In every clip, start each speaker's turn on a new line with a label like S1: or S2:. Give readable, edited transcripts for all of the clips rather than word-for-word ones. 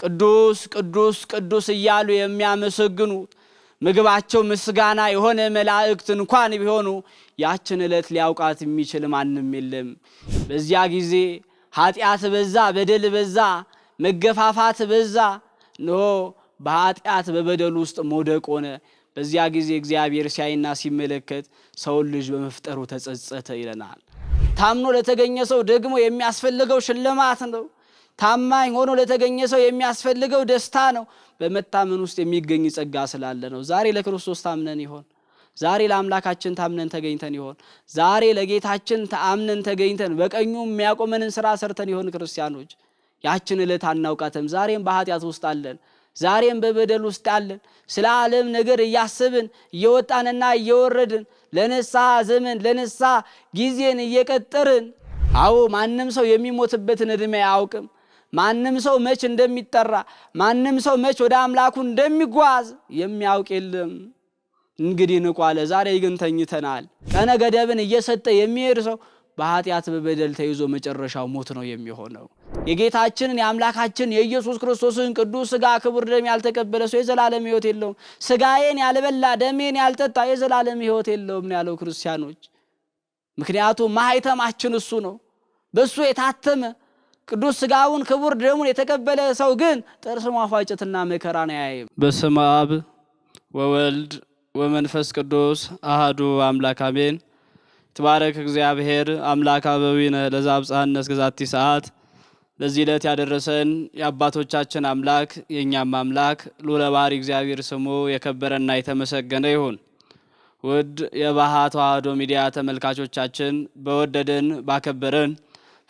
S1: ቅዱስ ቅዱስ ቅዱስ እያሉ የሚያመሰግኑት ምግባቸው ምስጋና የሆነ መላእክት እንኳን ቢሆኑ ያችን ዕለት ሊያውቃት የሚችል ማንም የለም። በዚያ ጊዜ ኃጢአት በዛ፣ በደል በዛ፣ መገፋፋት በዛ። እነሆ በኃጢአት በበደል ውስጥ መውደቅ ሆነ። በዚያ ጊዜ እግዚአብሔር ሲያይና ሲመለከት ሰውን ልጅ በመፍጠሩ ተጸጸተ ይለናል። ታምኖ ለተገኘ ሰው ደግሞ የሚያስፈልገው ሽልማት ነው። ታማኝ ሆኖ ለተገኘ ሰው የሚያስፈልገው ደስታ ነው። በመታመን ውስጥ የሚገኝ ጸጋ ስላለ ነው። ዛሬ ለክርስቶስ ታምነን ይሆን? ዛሬ ለአምላካችን ታምነን ተገኝተን ይሆን? ዛሬ ለጌታችን ታምነን ተገኝተን በቀኙ የሚያቆመንን ስራ ሰርተን ይሆን? ክርስቲያኖች ያችን ዕለት አናውቃትም። ዛሬም በኃጢአት ውስጥ አለን። ዛሬም በበደል ውስጥ አለን። ስለ ዓለም ነገር እያስብን እየወጣንና እየወረድን ለንስሐ ዘመን ለንስሐ ጊዜን እየቀጠርን አዎ ማንም ሰው የሚሞትበትን ዕድሜ አያውቅም። ማንም ሰው መች እንደሚጠራ ማንም ሰው መች ወደ አምላኩ እንደሚጓዝ የሚያውቅ የለም። እንግዲህ ንቋለ ዛሬ ግን ተኝተናል። ቀነ ገደብን እየሰጠ የሚሄድ ሰው በኃጢአት በበደል ተይዞ መጨረሻው ሞት ነው የሚሆነው። የጌታችንን የአምላካችን የኢየሱስ ክርስቶስን ቅዱስ ሥጋ ክቡር ደም ያልተቀበለ ሰው የዘላለም ሕይወት የለውም። ሥጋዬን ያልበላ ደሜን ያልጠጣ የዘላለም ሕይወት የለውም ነው ያለው ክርስቲያኖች። ምክንያቱም ማኅተማችን እሱ ነው። በእሱ የታተመ ቅዱስ ሥጋውን ክቡር ደሙን የተቀበለ ሰው ግን ጥርስ ማፋጨትና መከራን አያይም። በስመ አብ ወወልድ ወመንፈስ ቅዱስ አሐዱ አምላክ አሜን። ተባረክ እግዚአብሔር አምላክ አበዊነ ለዘአብጽሐነ እስከዛቲ ሰዓት። ለዚህ ዕለት ያደረሰን የአባቶቻችን አምላክ የእኛም አምላክ ልዑለ ባሕርይ እግዚአብሔር ስሙ የከበረና የተመሰገነ ይሁን። ውድ የባሃ ተዋህዶ ሚዲያ ተመልካቾቻችን በወደደን ባከበረን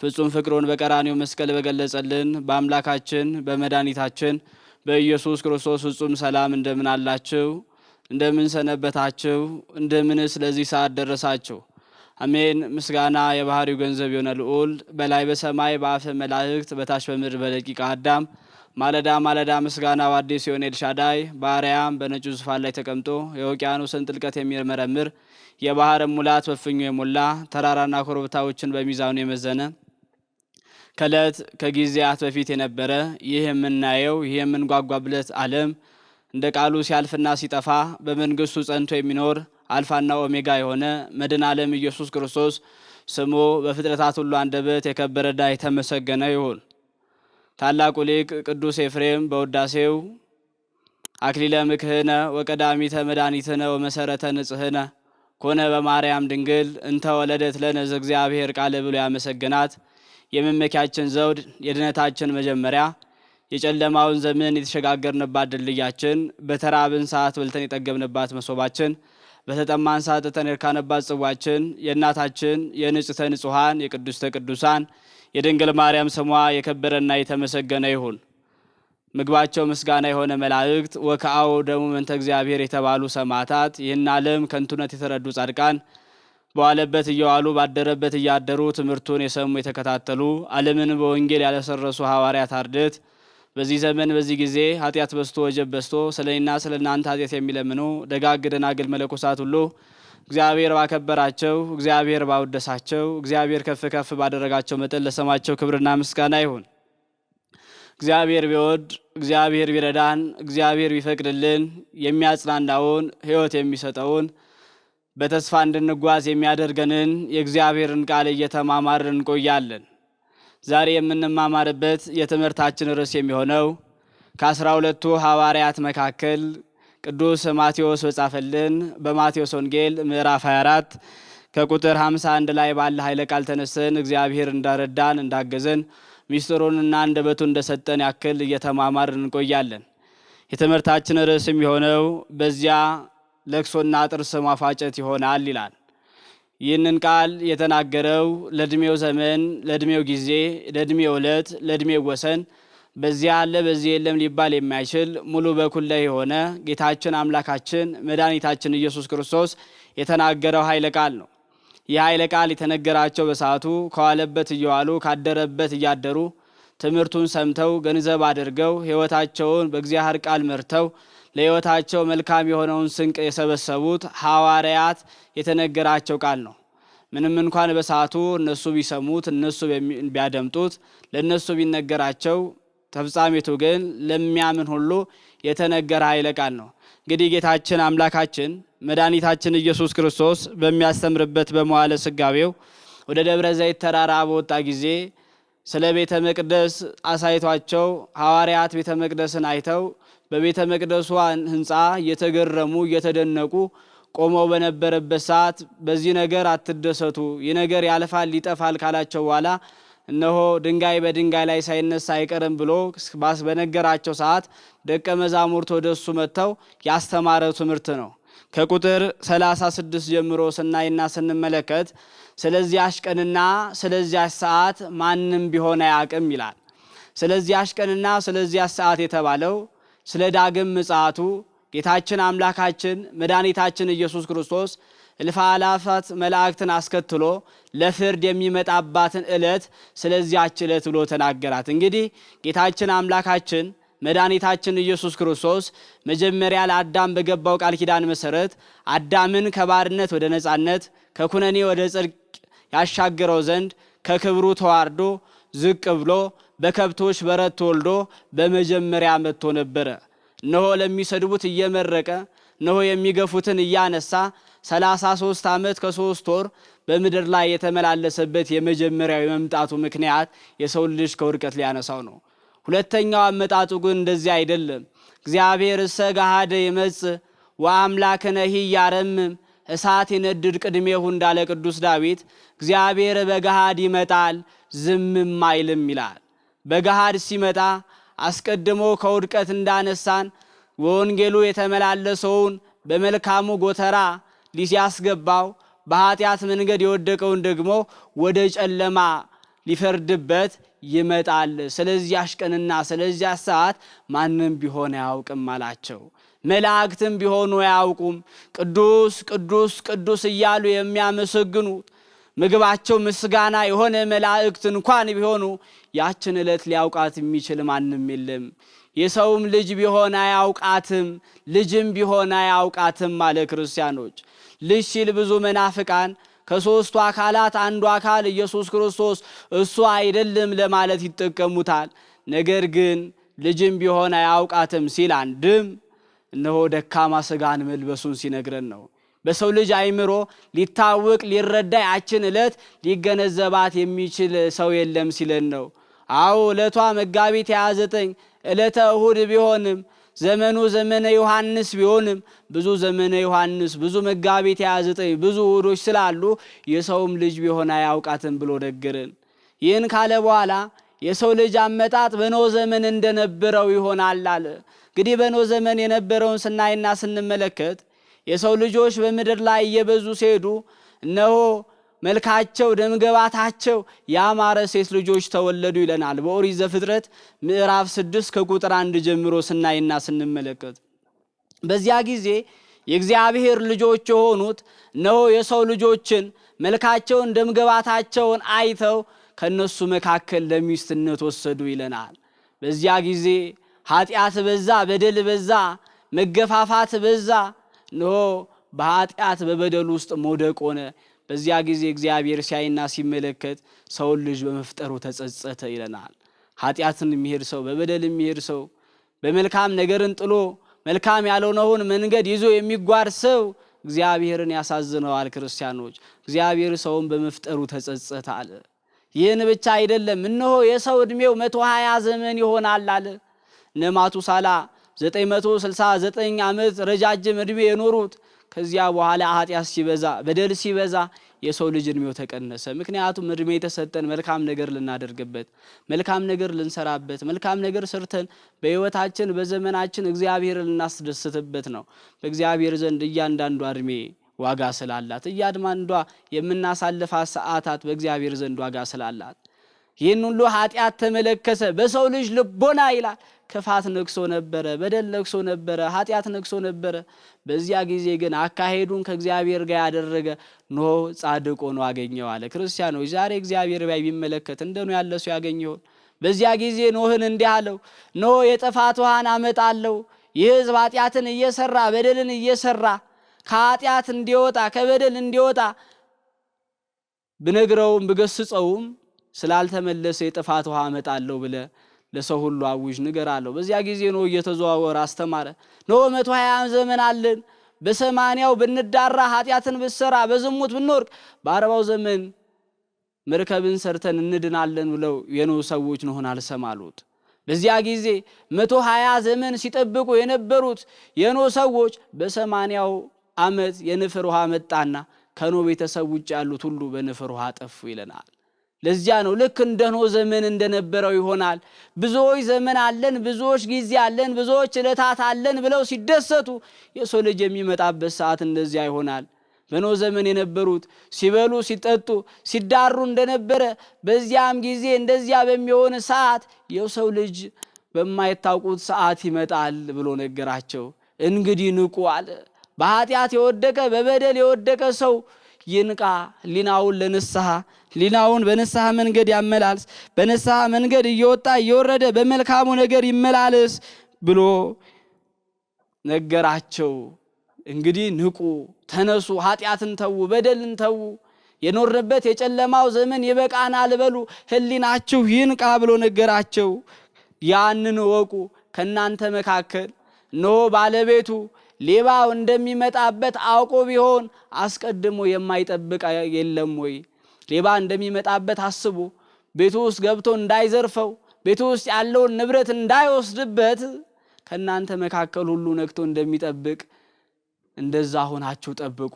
S1: ፍጹም ፍቅሩን በቀራንዮ መስቀል በገለጸልን በአምላካችን በመድኃኒታችን በኢየሱስ ክርስቶስ ፍጹም ሰላም እንደምን አላችሁ? እንደምን ሰነበታችሁ? እንደምንስ ለዚህ ሰዓት ደረሳችሁ? አሜን። ምስጋና የባህሪው ገንዘብ የሆነ ልዑል በላይ በሰማይ በአፈ መላእክት በታች በምድር በደቂቀ አዳም ማለዳ ማለዳ ምስጋና አዲስ የሆነ ኤልሻዳይ በአርያም በነጩ ዙፋን ላይ ተቀምጦ የውቅያኖስን ጥልቀት የሚመረምር የባህርን ሙላት በፍኙ የሞላ ተራራና ኮረብታዎችን በሚዛኑ የመዘነ ከዕለት ከጊዜያት በፊት የነበረ ይህ የምናየው ይህ የምንጓጓብለት ዓለም እንደ ቃሉ ሲያልፍና ሲጠፋ በመንግስቱ ጸንቶ የሚኖር አልፋና ኦሜጋ የሆነ መድኃኔ ዓለም ኢየሱስ ክርስቶስ ስሙ በፍጥረታት ሁሉ አንደበት የከበረና የተመሰገነ ይሁን። ታላቁ ሊቅ ቅዱስ ኤፍሬም በውዳሴው አክሊለ ምክህነ ወቀዳሚተ መድኃኒትነ ወመሰረተ ንጽህነ ኮነ በማርያም ድንግል እንተ ወለደት ለነ ዘእግዚአብሔር ቃል ብሎ ያመሰገናት የመመኪያችን ዘውድ የድነታችን መጀመሪያ የጨለማውን ዘመን የተሸጋገርንባት ድልድያችን በተራብን ሰዓት በልተን የጠገብንባት መሶባችን በተጠማን ሰዓት ጠጥተን የረካንባት ጽዋችን የእናታችን የንጽሕተ ንጹሐን የቅድስተ ቅዱሳን የድንግል ማርያም ስሟ የከበረና የተመሰገነ ይሁን። ምግባቸው ምስጋና የሆነ መላእክት ወከአው ደሙ መንተ እግዚአብሔር የተባሉ ሰማዕታት ይህን ዓለም ከንቱነት የተረዱ ጻድቃን በዋለበት እየዋሉ ባደረበት እያደሩ ትምህርቱን የሰሙ የተከታተሉ ዓለምን በወንጌል ያለሰረሱ ሐዋርያት አርድእት በዚህ ዘመን በዚህ ጊዜ ኃጢአት በስቶ ወጀብ በስቶ ስለኔና ስለናንተ ኃጢአት የሚለምኑ ደጋግ ደናግል መለኮሳት ሁሉ እግዚአብሔር ባከበራቸው እግዚአብሔር ባወደሳቸው እግዚአብሔር ከፍ ከፍ ባደረጋቸው መጠን ለሰማቸው ክብርና ምስጋና ይሁን። እግዚአብሔር ቢወድ እግዚአብሔር ቢረዳን እግዚአብሔር ቢፈቅድልን የሚያጽናናውን ሕይወት የሚሰጠውን በተስፋ እንድንጓዝ የሚያደርገንን የእግዚአብሔርን ቃል እየተማማርን እንቆያለን። ዛሬ የምንማማርበት የትምህርታችን ርዕስ የሚሆነው ከ12ቱ ሐዋርያት መካከል ቅዱስ ማቴዎስ በጻፈልን በማቴዎስ ወንጌል ምዕራፍ 24 ከቁጥር 51 ላይ ባለ ኃይለ ቃል ተነስተን እግዚአብሔር እንዳረዳን እንዳገዘን ሚስጥሩንና አንደበቱን እንደሰጠን ያክል እየተማማርን እንቆያለን። የትምህርታችን ርዕስ የሚሆነው በዚያ ለቅሶና ጥርስ ማፋጨት ይሆናል ይላል። ይህንን ቃል የተናገረው ለእድሜው ዘመን ለእድሜው ጊዜ ለእድሜው ዕለት ለእድሜው ወሰን በዚያ አለ በዚህ የለም ሊባል የማይችል ሙሉ በኩል ላይ የሆነ ጌታችን አምላካችን መድኃኒታችን ኢየሱስ ክርስቶስ የተናገረው ኃይለ ቃል ነው። ይህ ኃይለ ቃል የተነገራቸው በሰዓቱ ከዋለበት እየዋሉ ካደረበት እያደሩ ትምህርቱን ሰምተው ገንዘብ አድርገው ሕይወታቸውን በእግዚአብሔር ቃል መርተው ለሕይወታቸው መልካም የሆነውን ስንቅ የሰበሰቡት ሐዋርያት የተነገራቸው ቃል ነው። ምንም እንኳን በሰዓቱ እነሱ ቢሰሙት እነሱ ቢያደምጡት ለነሱ ቢነገራቸው ተፍጻሜቱ ግን ለሚያምን ሁሉ የተነገረ ኃይለ ቃል ነው። እንግዲህ ጌታችን አምላካችን መድኃኒታችን ኢየሱስ ክርስቶስ በሚያስተምርበት በመዋዕለ ሥጋዌው ወደ ደብረ ዘይት ተራራ በወጣ ጊዜ ስለ ቤተ መቅደስ አሳይቷቸው ሐዋርያት ቤተ መቅደስን አይተው በቤተ መቅደሱ ሕንፃ እየተገረሙ እየተደነቁ ቆመው በነበረበት ሰዓት በዚህ ነገር አትደሰቱ፣ ይህ ነገር ያልፋል ይጠፋል ካላቸው በኋላ እነሆ ድንጋይ በድንጋይ ላይ ሳይነሳ አይቀርም ብሎ በነገራቸው ሰዓት ደቀ መዛሙርት ወደሱ መጥተው ያስተማረው ትምህርት ነው። ከቁጥር 36 ጀምሮ ስናይና ስንመለከት ስለዚያች ቀንና ስለዚያች ሰዓት ማንም ቢሆን አያውቅም ይላል። ስለዚያች ቀንና ስለዚያች ሰዓት የተባለው ስለ ዳግም ምጽአቱ ጌታችን አምላካችን መድኃኒታችን ኢየሱስ ክርስቶስ እልፍ አእላፋት መላእክትን አስከትሎ ለፍርድ የሚመጣባትን ዕለት ስለዚያች ዕለት ብሎ ተናገራት። እንግዲህ ጌታችን አምላካችን መድኃኒታችን ኢየሱስ ክርስቶስ መጀመሪያ ለአዳም በገባው ቃል ኪዳን መሰረት አዳምን ከባርነት ወደ ነጻነት ከኩነኔ ወደ ጽድቅ ያሻገረው ዘንድ ከክብሩ ተዋርዶ ዝቅ ብሎ በከብቶች በረት ተወልዶ በመጀመሪያ መጥቶ ነበረ። እነሆ ለሚሰድቡት እየመረቀ እነሆ የሚገፉትን እያነሳ 33 ዓመት ከ3 ወር በምድር ላይ የተመላለሰበት የመጀመሪያው የመምጣቱ ምክንያት የሰው ልጅ ከውድቀት ሊያነሳው ነው። ሁለተኛው አመጣጡ ግን እንደዚህ አይደለም። እግዚአብሔር ገሃደ ይመጽእ ወአምላክነሂ ያረምም እሳት ይነድድ ቅድሜሁ እንዳለ ቅዱስ ዳዊት እግዚአብሔር በገሃድ ይመጣል ዝምም አይልም ይላል። በገሃድ ሲመጣ አስቀድሞ ከውድቀት እንዳነሳን ወንጌሉ የተመላለሰውን በመልካሙ ጎተራ ሊያስገባው በኃጢአት መንገድ የወደቀውን ደግሞ ወደ ጨለማ ሊፈርድበት ይመጣል። ስለዚያች ቀንና ስለዚያች ሰዓት ማንም ቢሆን አያውቅም አላቸው። መላእክትም ቢሆኑ አያውቁም። ቅዱስ ቅዱስ ቅዱስ እያሉ የሚያመሰግኑት ምግባቸው ምስጋና የሆነ መላእክት እንኳን ቢሆኑ ያችን ዕለት ሊያውቃት የሚችል ማንም የለም። የሰውም ልጅ ቢሆን አያውቃትም፣ ልጅም ቢሆን አያውቃትም አለ። ክርስቲያኖች ልጅ ሲል ብዙ መናፍቃን ከሦስቱ አካላት አንዱ አካል ኢየሱስ ክርስቶስ እሱ አይደለም ለማለት ይጠቀሙታል። ነገር ግን ልጅም ቢሆን አያውቃትም ሲል አንድም እነሆ ደካማ ሥጋን መልበሱን ሲነግረን ነው። በሰው ልጅ አይምሮ ሊታወቅ ሊረዳ ያችን ዕለት ሊገነዘባት የሚችል ሰው የለም ሲለን ነው። አዎ ዕለቷ መጋቢት 29 ዕለተ እሁድ ቢሆንም ዘመኑ ዘመነ ዮሐንስ ቢሆንም ብዙ ዘመነ ዮሐንስ ብዙ መጋቢት 29 ብዙ እሁዶች ስላሉ የሰውም ልጅ ቢሆን አያውቃትም ብሎ ነገረን። ይህን ካለ በኋላ የሰው ልጅ አመጣጥ በኖህ ዘመን እንደነበረው ይሆናል አለ። እንግዲህ በኖህ ዘመን የነበረውን ስናይና ስንመለከት የሰው ልጆች በምድር ላይ እየበዙ ሲሄዱ እነሆ መልካቸው ደምገባታቸው ያማረ ሴት ልጆች ተወለዱ ይለናል በኦሪት ዘፍጥረት ምዕራፍ 6 ከቁጥር 1 ጀምሮ ስናይና ስንመለከት። በዚያ ጊዜ የእግዚአብሔር ልጆች የሆኑት እነሆ የሰው ልጆችን መልካቸውን ደምገባታቸውን አይተው ከነሱ መካከል ለሚስትነት ወሰዱ ይለናል። በዚያ ጊዜ ኃጢአት በዛ፣ በደል በዛ፣ መገፋፋት በዛ። እነሆ በኃጢአት በበደል ውስጥ መውደቅ ሆነ። በዚያ ጊዜ እግዚአብሔር ሲያይና ሲመለከት ሰውን ልጅ በመፍጠሩ ተጸጸተ ይለናል። ኃጢአትን የሚሄድ ሰው፣ በበደል የሚሄድ ሰው፣ በመልካም ነገርን ጥሎ መልካም ያልሆነውን መንገድ ይዞ የሚጓር ሰው እግዚአብሔርን ያሳዝነዋል። ክርስቲያኖች እግዚአብሔር ሰውን በመፍጠሩ ተጸጸተ አለ። ይህን ብቻ አይደለም፣ እነሆ የሰው ዕድሜው 120 ዘመን ይሆናል አለ። እነ ማቱሳላ 969 ዓመት ረጃጅም ዕድሜ የኖሩት ከዚያ በኋላ ኃጢአት ሲበዛ በደል ሲበዛ የሰው ልጅ ዕድሜው ተቀነሰ። ምክንያቱም ዕድሜ የተሰጠን መልካም ነገር ልናደርግበት፣ መልካም ነገር ልንሰራበት፣ መልካም ነገር ሰርተን በሕይወታችን በዘመናችን እግዚአብሔርን ልናስደስትበት ነው። በእግዚአብሔር ዘንድ እያንዳንዷ ዕድሜ ዋጋ ስላላት፣ እያንዳንዷ የምናሳልፋት ሰዓታት በእግዚአብሔር ዘንድ ዋጋ ስላላት ይህን ሁሉ ኃጢአት ተመለከተ በሰው ልጅ ልቦና ይላል። ክፋት ነግሶ ነበረ፣ በደል ነግሶ ነበረ፣ ኃጢአት ነግሶ ነበረ። በዚያ ጊዜ ግን አካሄዱን ከእግዚአብሔር ጋር ያደረገ ኖህ ጻድቅ ሆኖ አገኘው አለ። ክርስቲያኖች ዛሬ እግዚአብሔር ቢመለከት እንደኑ ያለ ሰው ያገኘው? በዚያ ጊዜ ኖህን እንዲህ አለው፣ ኖህ የጥፋት ውሃን አመጣለሁ። ይህ ሕዝብ ኃጢአትን እየሰራ በደልን እየሰራ ከኃጢአት እንዲወጣ ከበደል እንዲወጣ ብነግረውም ብገስጸውም ስላልተመለሰ የጥፋት ውሃ አመጣለሁ ብለ ለሰው ሁሉ አውጅ ንገር አለው። በዚያ ጊዜ ኖህ እየተዘዋወረ አስተማረ። ኖህ 120 ዘመን አለን። በ80ው ብንዳራ ኃጢአትን ብንሰራ በዝሙት ብንወርቅ በ40ው ዘመን መርከብን ሰርተን እንድናለን ብለው የኖህ ሰዎች ኖህን አልሰማሉት። በዚያ ጊዜ 120 ዘመን ሲጠብቁ የነበሩት የኖህ ሰዎች በ80ው ዓመት የንፍር ውሃ መጣና ከኖህ ቤተሰብ ውጭ ያሉት ሁሉ በንፍር ውሃ ጠፉ ይለናል። ለዚያ ነው ልክ እንደ ኖህ ዘመን እንደነበረው ይሆናል። ብዙዎች ዘመን አለን፣ ብዙዎች ጊዜ አለን፣ ብዙዎች ዕለታት አለን ብለው ሲደሰቱ የሰው ልጅ የሚመጣበት ሰዓት እንደዚያ ይሆናል። በኖህ ዘመን የነበሩት ሲበሉ ሲጠጡ ሲዳሩ እንደነበረ በዚያም ጊዜ እንደዚያ በሚሆን ሰዓት የሰው ልጅ በማይታወቁት ሰዓት ይመጣል ብሎ ነገራቸው። እንግዲህ ንቁ አለ። በኃጢአት የወደቀ በበደል የወደቀ ሰው ይንቃ፣ ሊናውን ለንስሐ ሊናውን በንስሐ መንገድ ያመላልስ፣ በንስሐ መንገድ እየወጣ እየወረደ በመልካሙ ነገር ይመላለስ ብሎ ነገራቸው። እንግዲህ ንቁ፣ ተነሱ፣ ኃጢአትን ተዉ፣ በደልን ተዉ፣ የኖርንበት የጨለማው ዘመን ይበቃናል በሉ፣ ህሊናችሁ ይንቃ ብሎ ነገራቸው። ያንን ወቁ። ከናንተ መካከል እነሆ ባለቤቱ ሌባው እንደሚመጣበት አውቆ ቢሆን አስቀድሞ የማይጠብቅ የለም ወይ? ሌባ እንደሚመጣበት አስቦ ቤቱ ውስጥ ገብቶ እንዳይዘርፈው፣ ቤቱ ውስጥ ያለውን ንብረት እንዳይወስድበት ከናንተ መካከል ሁሉ ነክቶ እንደሚጠብቅ እንደዛ ሆናችሁ ጠብቁ።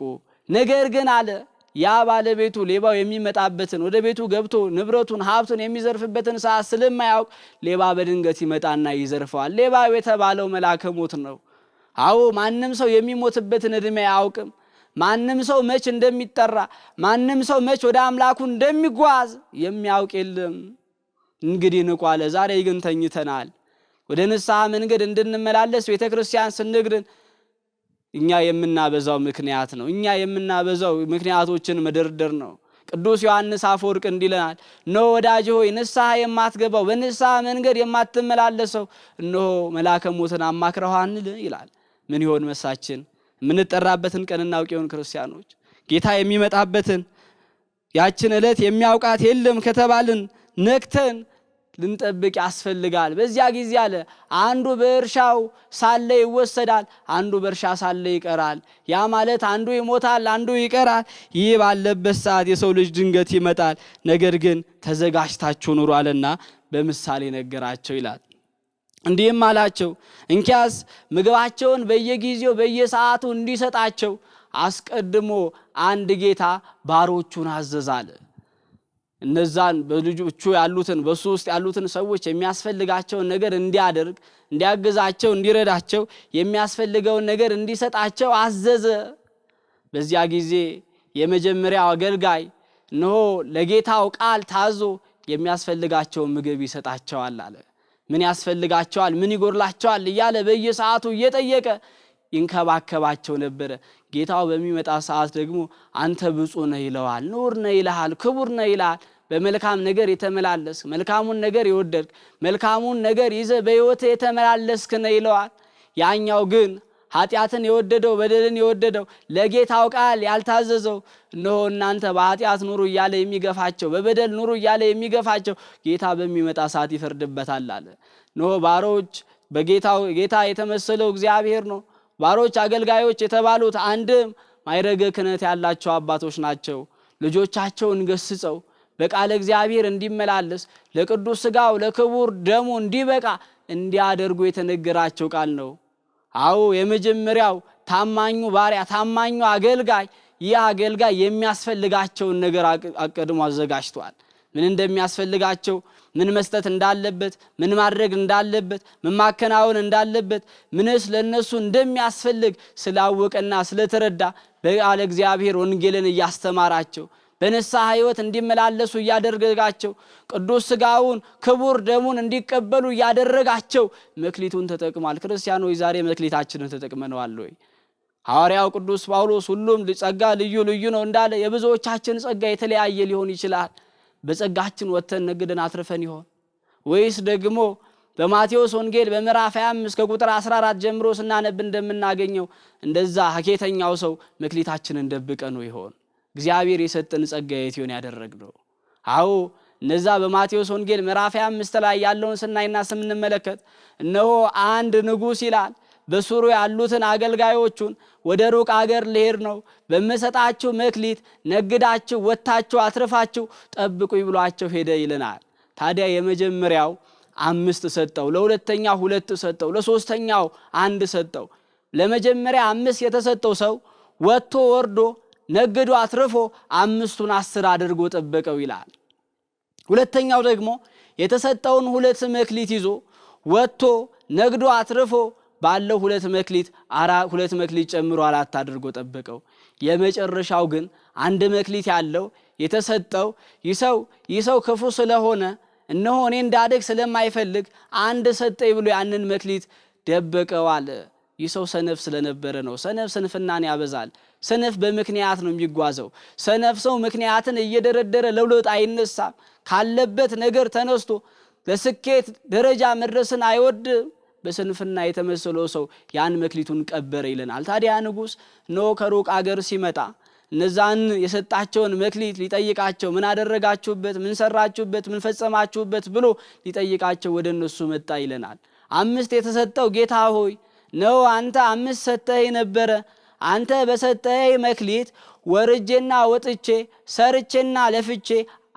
S1: ነገር ግን አለ ያ ባለቤቱ ሌባው የሚመጣበትን ወደ ቤቱ ገብቶ ንብረቱን ሀብቱን የሚዘርፍበትን ሰዓት ስለማያውቅ ሌባ በድንገት ይመጣና ይዘርፈዋል። ሌባው የተባለው መልአከ ሞት ነው። አዎ ማንም ሰው የሚሞትበትን ዕድሜ አያውቅም። ማንም ሰው መች እንደሚጠራ፣ ማንም ሰው መች ወደ አምላኩ እንደሚጓዝ የሚያውቅ የለም። እንግዲህ ንቁ አለ። ዛሬ ግን ተኝተናል። ወደ ንስሐ መንገድ እንድንመላለስ ቤተክርስቲያን ስንግርን እኛ የምናበዛው ምክንያት ነው። እኛ የምናበዛው ምክንያቶችን መደርደር ነው። ቅዱስ ዮሐንስ አፈወርቅ እንዲለናል፣ እነሆ ወዳጅ ሆይ ንስሐ የማትገባው በንስሐ መንገድ የማትመላለሰው እነሆ መልአከ ሞትን አማክረዋንል ይላል። ምን ይሆን መሳችን? የምንጠራበትን ቀን እናውቅ ይሆን? ክርስቲያኖች ጌታ የሚመጣበትን ያችን ዕለት የሚያውቃት የለም ከተባልን ነክተን ልንጠብቅ ያስፈልጋል። በዚያ ጊዜ አለ አንዱ በእርሻው ሳለ ይወሰዳል፣ አንዱ በእርሻ ሳለ ይቀራል። ያ ማለት አንዱ ይሞታል፣ አንዱ ይቀራል። ይህ ባለበት ሰዓት የሰው ልጅ ድንገት ይመጣል። ነገር ግን ተዘጋጅታችሁ ኑሩ አለና በምሳሌ ነገራቸው ይላል። እንዲህም አላቸው፣ እንኪያስ ምግባቸውን በየጊዜው በየሰዓቱ እንዲሰጣቸው አስቀድሞ አንድ ጌታ ባሮቹን አዘዛለ። እነዛን በልጆቹ ያሉትን በሱ ውስጥ ያሉትን ሰዎች የሚያስፈልጋቸውን ነገር እንዲያደርግ፣ እንዲያግዛቸው፣ እንዲረዳቸው የሚያስፈልገውን ነገር እንዲሰጣቸው አዘዘ። በዚያ ጊዜ የመጀመሪያው አገልጋይ እነሆ ለጌታው ቃል ታዞ የሚያስፈልጋቸውን ምግብ ይሰጣቸዋል አለ። ምን ያስፈልጋቸዋል፣ ምን ይጎርላቸዋል እያለ በየሰዓቱ እየጠየቀ ይንከባከባቸው ነበረ። ጌታው በሚመጣ ሰዓት ደግሞ አንተ ብፁዕ ነህ ይለዋል፣ ንዑር ነህ ይልሃል፣ ክቡር ነህ ይልሃል። በመልካም ነገር የተመላለስ መልካሙን ነገር የወደድክ መልካሙን ነገር ይዘህ በሕይወትህ የተመላለስክ ነህ ይለዋል። ያኛው ግን ኃጢአትን የወደደው በደልን የወደደው ለጌታው ቃል ያልታዘዘው እነሆ እናንተ በኃጢአት ኑሩ እያለ የሚገፋቸው በበደል ኑሩ እያለ የሚገፋቸው ጌታ በሚመጣ ሰዓት ይፈርድበታል አለ። እነሆ ባሮች ጌታ የተመሰለው እግዚአብሔር ነው። ባሮች አገልጋዮች የተባሉት አንድም ማዕረገ ክህነት ያላቸው አባቶች ናቸው። ልጆቻቸውን ገስጸው በቃለ እግዚአብሔር እንዲመላለስ ለቅዱስ ሥጋው ለክቡር ደሙ እንዲበቃ እንዲያደርጉ የተነገራቸው ቃል ነው። አዎ የመጀመሪያው ታማኙ ባሪያ ታማኙ አገልጋይ ይህ አገልጋይ የሚያስፈልጋቸውን ነገር አቀድሞ አዘጋጅቷል። ምን እንደሚያስፈልጋቸው፣ ምን መስጠት እንዳለበት፣ ምን ማድረግ እንዳለበት፣ ምን ማከናወን እንዳለበት፣ ምንስ ለነሱ እንደሚያስፈልግ ስላወቀና ስለተረዳ በቃለ እግዚአብሔር ወንጌልን እያስተማራቸው በንስሐ ሕይወት እንዲመላለሱ እያደረጋቸው ቅዱስ ሥጋውን ክቡር ደሙን እንዲቀበሉ እያደረጋቸው መክሊቱን ተጠቅሟል። ክርስቲያኖች ዛሬ መክሊታችንን ተጠቅመነዋል ወይ? ሐዋርያው ቅዱስ ጳውሎስ ሁሉም ጸጋ ልዩ ልዩ ነው እንዳለ የብዙዎቻችን ጸጋ የተለያየ ሊሆን ይችላል። በጸጋችን ወተን ነግደን አትርፈን ይሆን ወይስ ደግሞ በማቴዎስ ወንጌል በምዕራፍ 25 ከቁጥር 14 ጀምሮ ስናነብ እንደምናገኘው እንደዛ ሀኬተኛው ሰው መክሊታችንን ደብቀን ነው ይሆን? እግዚአብሔር የሰጠን ጸጋ የት ይሆን ያደረግነው? አዎ እነዛ በማቴዎስ ወንጌል ምዕራፍ 25 ላይ ያለውን ስናይና ስንመለከት እነሆ አንድ ንጉሥ ይላል በሱሩ ያሉትን አገልጋዮቹን ወደ ሩቅ አገር ልሄድ ነው፣ በመሰጣችሁ መክሊት ነግዳችሁ ወጥታችሁ አትርፋችሁ ጠብቁኝ ብሏቸው ሄደ ይለናል። ታዲያ የመጀመሪያው 5 ሰጠው፣ ለሁለተኛው 2 ሰጠው፣ ለሶስተኛው 1 ሰጠው። ለመጀመሪያ 5 የተሰጠው ሰው ወጥቶ ወርዶ ነግዶ አትርፎ 5ቱን 10 አድርጎ ጠበቀው ይላል። ሁለተኛው ደግሞ የተሰጠውን 2 መክሊት ይዞ ወጥቶ ነግዶ አትርፎ ባለው 2 መክሊት 2 መክሊት ጨምሮ 4 አድርጎ ጠበቀው። የመጨረሻው ግን 1 መክሊት ያለው የተሰጠው ይህ ሰው ክፉ ስለሆነ እነሆ እኔ እንዳደግ ስለማይፈልግ 1 ሰጠኝ ብሎ ያንን መክሊት ደበቀው አለ። ይህ ሰው ሰነፍ ስለነበረ ነው። ሰነፍ ስንፍናን ያበዛል። ሰነፍ በምክንያት ነው የሚጓዘው። ሰነፍ ሰው ምክንያትን እየደረደረ ለውጥ አይነሳም። ካለበት ነገር ተነስቶ ለስኬት ደረጃ መድረስን አይወድም። በስንፍና የተመሰለው ሰው ያን መክሊቱን ቀበረ ይለናል። ታዲያ ንጉሥ ነው ከሩቅ አገር ሲመጣ እነዛን የሰጣቸውን መክሊት ሊጠይቃቸው ምን አደረጋችሁበት፣ ምን ሰራችሁበት፣ ምን ፈጸማችሁበት ብሎ ሊጠይቃቸው ወደ እነሱ መጣ ይለናል። 5 የተሰጠው ጌታ ሆይ ነው አንተ 5 ሰጠኸኝ ነበረ፣ አንተ በሰጠኸኝ መክሊት ወርጄና ወጥቼ ሰርቼና ለፍቼ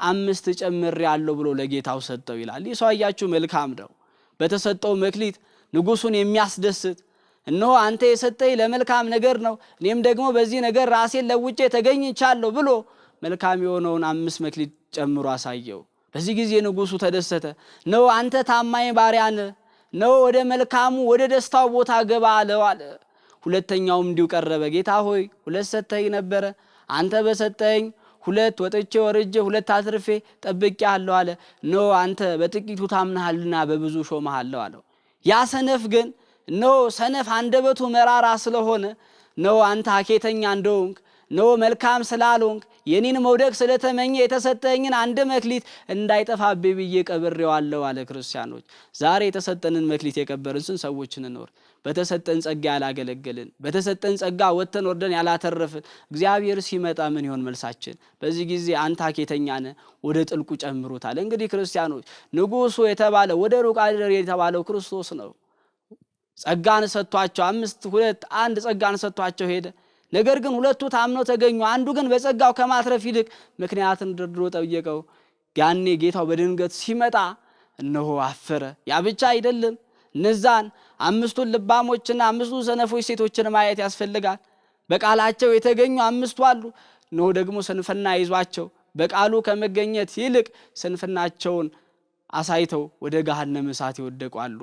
S1: 5 ጨምሬአለሁ ብሎ ለጌታው ሰጠው ይላል። ይህ ሰው አያችሁ መልካም ነው። በተሰጠው መክሊት ንጉሱን የሚያስደስት እነሆ አንተ የሰጠኝ ለመልካም ነገር ነው፣ እኔም ደግሞ በዚህ ነገር ራሴን ለውጬ ተገኝቻለሁ ብሎ መልካም የሆነውን 5 መክሊት ጨምሮ አሳየው። በዚህ ጊዜ ንጉሱ ተደሰተ። ነው አንተ ታማኝ ባሪያ ነህ፣ ነው ወደ መልካሙ ወደ ደስታው ቦታ ገባ አለው አለ። ሁለተኛውም እንዲሁ ቀረበ። ጌታ ሆይ 2 ሰጠኸኝ ነበረ፣ አንተ በሰጠኝ 2 ወጥቼ ወርጄ 2 አትርፌ ጠብቄአለሁ አለ። ነው አንተ በጥቂቱ ታምነሃልና በብዙ ሾመሃለሁ አለው። ያ ሰነፍ ግን ነው ሰነፍ አንደበቱ መራራ ስለሆነ ነው አንተ ሀኬተኛ እንደሆንክ ነው መልካም ስላልሆንክ የኔን መውደቅ ስለተመኘ የተሰጠኝን 1 መክሊት እንዳይጠፋብኝ ብዬ ቀብሬዋለሁ አለ። ክርስቲያኖች ዛሬ የተሰጠንን መክሊት የቀበርን ስንት ሰዎች እንኖር? በተሰጠን ጸጋ ያላገለገልን፣ በተሰጠን ጸጋ ወጥተን ወርደን ያላተረፍን፣ እግዚአብሔር ሲመጣ ምን ይሆን መልሳችን? በዚህ ጊዜ አንተ ሀኬተኛ ነህ ወደ ጥልቁ ጨምሩታል። እንግዲህ ክርስቲያኖች ንጉሱ የተባለው ወደ ሩቅ አገር የተባለው ክርስቶስ ነው። ጸጋን ሰጥቷቸው 5 2 1 ጸጋን ሰጥቷቸው ሄደ። ነገር ግን 2ቱ ታምነው ተገኙ። አንዱ ግን በጸጋው ከማትረፍ ይልቅ ምክንያትን ደርድሮ ጠየቀው። ያኔ ጌታው በድንገት ሲመጣ እነሆ አፈረ። ያ ብቻ አይደለም፣ እነዛን 5ቱን ልባሞችና 5ቱ ሰነፎች ሴቶችን ማየት ያስፈልጋል። በቃላቸው የተገኙ 5ቱ አሉ። እነሆ ደግሞ ስንፍና ይዟቸው በቃሉ ከመገኘት ይልቅ ስንፍናቸውን አሳይተው ወደ ገሃነመ እሳት ይወደቁ አሉ።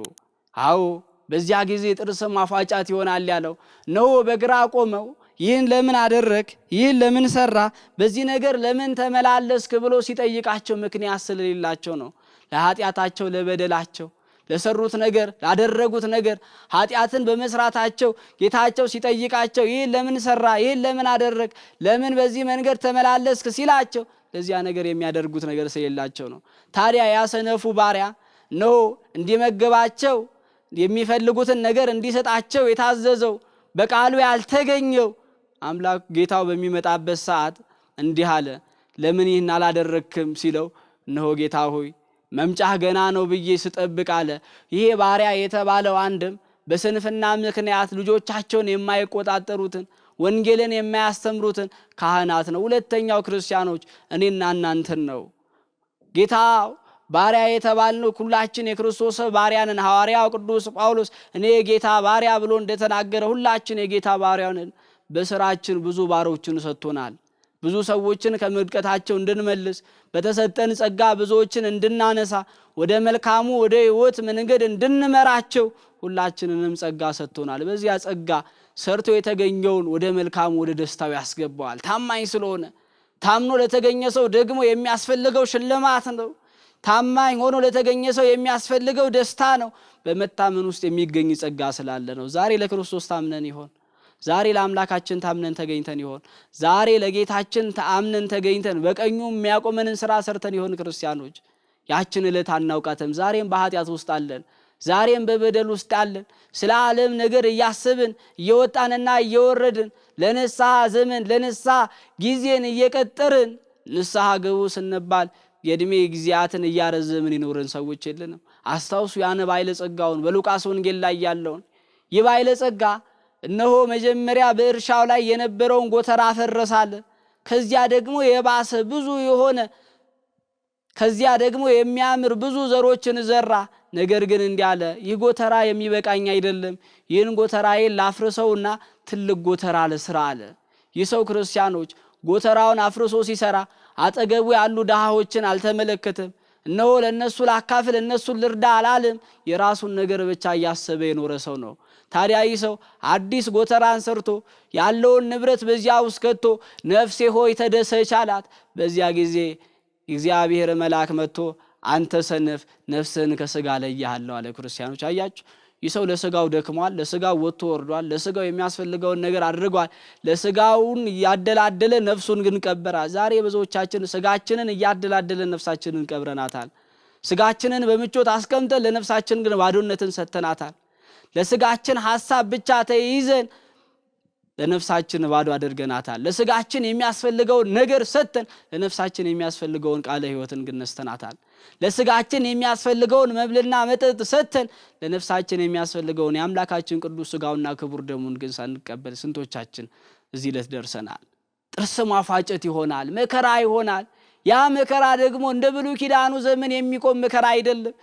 S1: አዎ በዚያ ጊዜ ጥርስ ማፋጫት ይሆናል ያለው ነው። በግራ ቆመው ይህን ለምን አደረክ፣ ይህን ለምን ሰራ፣ በዚህ ነገር ለምን ተመላለስክ ብሎ ሲጠይቃቸው ምክንያት ስለሌላቸው ነው። ለኃጢአታቸው፣ ለበደላቸው፣ ለሰሩት ነገር፣ ላደረጉት ነገር ኃጢአትን በመስራታቸው ጌታቸው ሲጠይቃቸው ይህን ለምን ሰራ፣ ይህን ለምን አደረክ፣ ለምን በዚህ መንገድ ተመላለስክ ሲላቸው ለዚያ ነገር የሚያደርጉት ነገር ስለሌላቸው ነው። ታዲያ ያሰነፉ ባሪያ ነው እንዲመገባቸው የሚፈልጉትን ነገር እንዲሰጣቸው የታዘዘው በቃሉ ያልተገኘው አምላክ ጌታው በሚመጣበት ሰዓት እንዲህ አለ፣ ለምን ይህን አላደረክም ሲለው እነሆ ጌታ ሆይ መምጫህ ገና ነው ብዬ ስጠብቅ አለ። ይሄ ባሪያ የተባለው አንድም በስንፍና ምክንያት ልጆቻቸውን የማይቆጣጠሩትን ወንጌልን የማያስተምሩትን ካህናት ነው። ሁለተኛው ክርስቲያኖች እኔና እናንተን ነው። ጌታ ባሪያ የተባልነው ሁላችን የክርስቶስ ባሪያንን። ሐዋርያው ቅዱስ ጳውሎስ እኔ የጌታ ባሪያ ብሎ እንደተናገረ ሁላችን የጌታ ባሪያንን። በስራችን ብዙ ባሮችን ሰጥቶናል። ብዙ ሰዎችን ከመድቀታቸው እንድንመልስ በተሰጠን ጸጋ ብዙዎችን እንድናነሳ ወደ መልካሙ ወደ ሕይወት መንገድ እንድንመራቸው ሁላችንንም ጸጋ ሰጥቶናል። በዚያ ጸጋ ሰርቶ የተገኘውን ወደ መልካሙ ወደ ደስታው ያስገባዋል። ታማኝ ስለሆነ ታምኖ ለተገኘ ሰው ደግሞ የሚያስፈልገው ሽልማት ነው። ታማኝ ሆኖ ለተገኘ ሰው የሚያስፈልገው ደስታ ነው። በመታመን ውስጥ የሚገኝ ጸጋ ስላለ ነው። ዛሬ ለክርስቶስ ታምነን ይሆን? ዛሬ ለአምላካችን ታምነን ተገኝተን ይሆን? ዛሬ ለጌታችን ታምነን ተገኝተን በቀኙ የሚያቆመንን ስራ ሰርተን ይሆን? ክርስቲያኖች ያችን ዕለት አናውቃትም። ዛሬም በኃጢአት ውስጥ አለን። ዛሬም በበደል ውስጥ አለን። ስለ ዓለም ነገር እያስብን እየወጣንና እየወረድን ለንስሐ ዘመን ለንስሐ ጊዜን እየቀጠርን ንስሐ ግቡ ስንባል የእድሜ ጊዜያትን እያረዘምን ይኖርን ሰዎች የለንም። አስታውሱ ያን ባለጸጋውን በሉቃስ ወንጌል ላይ ያለውን። ይህ ባለጸጋ እነሆ መጀመሪያ በእርሻው ላይ የነበረውን ጎተራ አፈረሳለ። ከዚያ ደግሞ የባሰ ብዙ የሆነ ከዚያ ደግሞ የሚያምር ብዙ ዘሮችን ዘራ። ነገር ግን እንዲህ አለ፣ ይህ ጎተራ የሚበቃኝ አይደለም፣ ይህን ጎተራዬን ላፍርሰውና ትልቅ ጎተራ ልስራ አለ። ይህ ሰው ክርስቲያኖች ጎተራውን አፍርሶ ሲሰራ አጠገቡ ያሉ ድሃዎችን አልተመለከተም። እነሆ ለነሱ ላካፍል እነሱን ልርዳ አላለም። የራሱን ነገር ብቻ እያሰበ የኖረ ሰው ነው። ታዲያ ይህ ሰው አዲስ ጎተራን ሰርቶ ያለውን ንብረት በዚያ ውስጥ ከቶ ነፍሴ ሆይ ተደሰች አላት። በዚያ ጊዜ እግዚአብሔር መልአክ መጥቶ አንተ ሰነፍ ነፍስህን ከስጋ ለይሃለሁ አለ። ክርስቲያኖች አያችሁ፣ ይህ ሰው ለስጋው ደክሟል፣ ለስጋው ወጥቶ ወርዷል፣ ለስጋው የሚያስፈልገውን ነገር አድርጓል። ለስጋውን እያደላደለ ነፍሱን ግን ቀበራል። ዛሬ ብዙዎቻችን ስጋችንን እያደላደለን ነፍሳችንን ቀብረናታል። ስጋችንን በምቾት አስቀምጠን ለነፍሳችን ግን ባዶነትን ሰጥተናታል። ለስጋችን ሐሳብ ብቻ ተይዘን ለነፍሳችን ባዶ አድርገናታል። ለስጋችን የሚያስፈልገውን ነገር ሰጥተን ለነፍሳችን የሚያስፈልገውን ቃለ ሕይወትን ግን ነስተናታል። ለስጋችን የሚያስፈልገውን መብልና መጠጥ ሰጥተን ለነፍሳችን የሚያስፈልገውን የአምላካችን ቅዱስ ሥጋውና ክቡር ደሙን ግን ሳንቀበል ስንቶቻችን እዚህ ዕለት ደርሰናል። ጥርስ ማፋጨት ይሆናል፣ መከራ ይሆናል። ያ መከራ ደግሞ እንደ ብሉይ ኪዳኑ ዘመን የሚቆም መከራ አይደለም።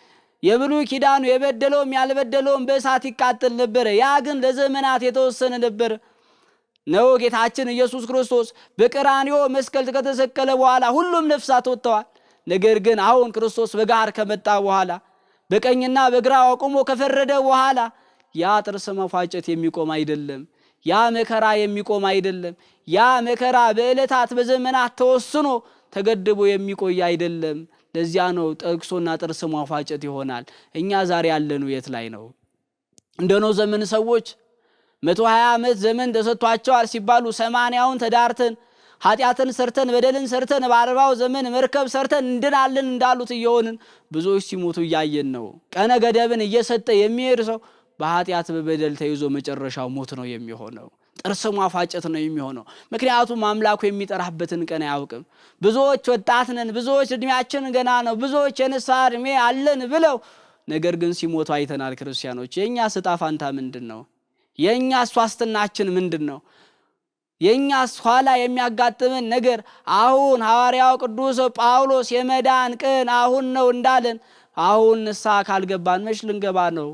S1: የብሉይ ኪዳኑ የበደለውም ያልበደለውም በእሳት ይቃጠል ነበረ። ያ ግን ለዘመናት የተወሰነ ነበረ ነው። ጌታችን ኢየሱስ ክርስቶስ በቀራንዮ መስቀል ከተሰቀለ በኋላ ሁሉም ነፍሳት ወጥተዋል። ነገር ግን አሁን ክርስቶስ በጋር ከመጣ በኋላ በቀኝና በግራ አቁሞ ከፈረደ በኋላ ያ ጥርስ መፋጨት የሚቆም አይደለም። ያ መከራ የሚቆም አይደለም። ያ መከራ በዕለታት በዘመናት ተወስኖ ተገድቦ የሚቆይ አይደለም። ለዚያ ነው ጠቅሶና ጥርስ ማፋጨት ይሆናል። እኛ ዛሬ ያለነው የት ላይ ነው? እንደነው ዘመን ሰዎች 120 ዓመት ዘመን ተሰጥቷቸዋል ሲባሉ 80ውን ተዳርተን ኃጢአትን ሰርተን በደልን ሰርተን በ40ው ዘመን መርከብ ሰርተን እንድናለን እንዳሉት እየሆንን ብዙዎች ሲሞቱ እያየን ነው። ቀነ ገደብን እየሰጠ የሚሄድ ሰው በኃጢአት በበደል ተይዞ መጨረሻው ሞት ነው የሚሆነው። ጥርስ ማፋጨት ነው የሚሆነው። ምክንያቱም አምላኩ የሚጠራበትን ቀን አያውቅም። ብዙዎች ወጣት ነን፣ ብዙዎች እድሜያችን ገና ነው፣ ብዙዎች የንስሐ እድሜ አለን ብለው ነገር ግን ሲሞቱ አይተናል። ክርስቲያኖች የእኛስ ዕጣ ፈንታ ምንድን ነው? የእኛስ ዋስትናችን ምንድን ነው? የእኛስ ኋላ የሚያጋጥመን ነገር? አሁን ሐዋርያው ቅዱስ ጳውሎስ የመዳን ቀን አሁን ነው እንዳለን አሁን ንስሐ ካልገባን መች ልንገባ ነው?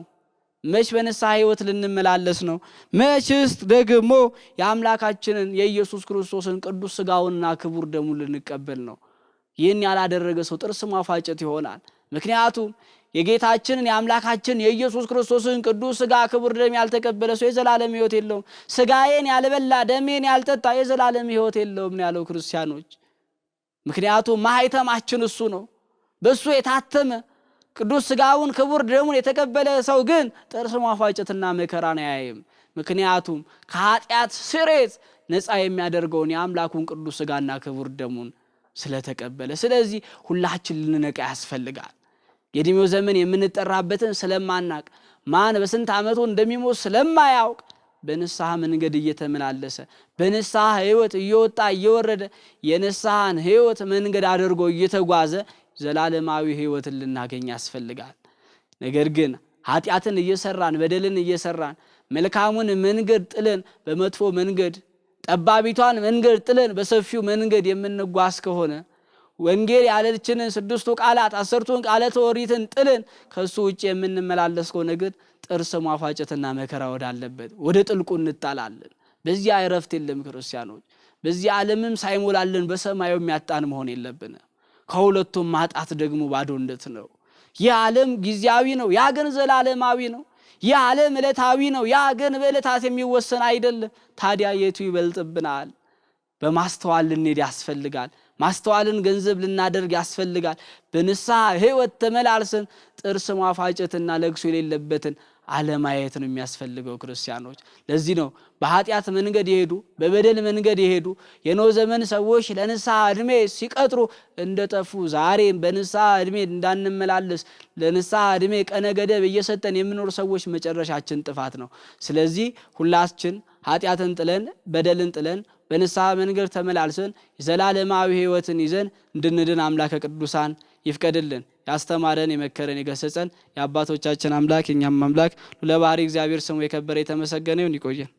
S1: መች በንስሐ ሕይወት ልንመላለስ ነው? መችስ ደግሞ የአምላካችንን የኢየሱስ ክርስቶስን ቅዱስ ሥጋውንና ክቡር ደሙን ልንቀበል ነው? ይህን ያላደረገ ሰው ጥርስ ማፋጨት ይሆናል። ምክንያቱም የጌታችንን የአምላካችን የኢየሱስ ክርስቶስን ቅዱስ ሥጋ ክቡር ደም ያልተቀበለ ሰው የዘላለም ሕይወት የለውም። ሥጋዬን ያልበላ ደሜን ያልጠጣ የዘላለም ሕይወት የለውም ነው ያለው። ክርስቲያኖች ምክንያቱም ማኅተማችን እሱ ነው። በእሱ የታተመ ቅዱስ ሥጋውን ክቡር ደሙን የተቀበለ ሰው ግን ጥርስ ማፋጨትና መከራን አያይም። ምክንያቱም ከኃጢአት ስሬት ነፃ የሚያደርገውን የአምላኩን ቅዱስ ሥጋና ክቡር ደሙን ስለተቀበለ። ስለዚህ ሁላችን ልንነቃ ያስፈልጋል። የዕድሜው ዘመን የምንጠራበትን ስለማናቅ ማን በስንት ዓመቱ እንደሚሞት ስለማያውቅ በንስሐ መንገድ እየተመላለሰ በንስሐ ሕይወት እየወጣ እየወረደ የንስሐን ሕይወት መንገድ አድርጎ እየተጓዘ ዘላለማዊ ሕይወትን ልናገኝ ያስፈልጋል። ነገር ግን ኃጢአትን እየሰራን በደልን እየሰራን መልካሙን መንገድ ጥለን በመጥፎ መንገድ ጠባቢቷን መንገድ ጥለን በሰፊው መንገድ የምንጓዝ ከሆነ ወንጌል ያለችንን 6ቱ ቃላት 10ቱን ቃላተ ኦሪትን ጥለን ከሱ ውጭ የምንመላለስ ከሆነ ግን ጥርስ ማፋጨትና መከራ ወዳለበት ወደ ጥልቁ እንጣላለን። በዚያ እረፍት የለም። ክርስቲያኖች በዚህ ዓለምም ሳይሞላልን በሰማዩ የሚያጣን መሆን የለብንም። ከሁለቱም ማጣት ደግሞ ባዶነት ነው። ይህ ዓለም ጊዜያዊ ነው፣ ያ ግን ዘላለማዊ ነው። ይህ ዓለም ዕለታዊ ነው፣ ያ ግን በዕለታት የሚወሰን አይደለም። ታዲያ የቱ ይበልጥብናል? በማስተዋል ልንሄድ ያስፈልጋል። ማስተዋልን ገንዘብ ልናደርግ ያስፈልጋል። በንስሐ ሕይወት ተመላልሰን ጥርስ ማፋጨትና ለቅሶ የሌለበትን አለማየት ነው የሚያስፈልገው። ክርስቲያኖች ለዚህ ነው በኃጢአት መንገድ የሄዱ በበደል መንገድ የሄዱ የኖህ ዘመን ሰዎች ለንስሐ ዕድሜ ሲቀጥሩ እንደጠፉ ዛሬም በንስሐ ዕድሜ እንዳንመላለስ ለንስሐ ዕድሜ ቀነ ገደብ እየሰጠን የምኖር ሰዎች መጨረሻችን ጥፋት ነው። ስለዚህ ሁላችን ኃጢአትን ጥለን በደልን ጥለን በንስሐ መንገድ ተመላልሰን የዘላለማዊ ሕይወትን ይዘን እንድንድን አምላከ ቅዱሳን ይፍቀድልን። ያስተማረን የመከረን የገሰጸን የአባቶቻችን አምላክ የኛም አምላክ ለባህሪ እግዚአብሔር ስሙ የከበረ የተመሰገነ ይሁን። ይቆየን።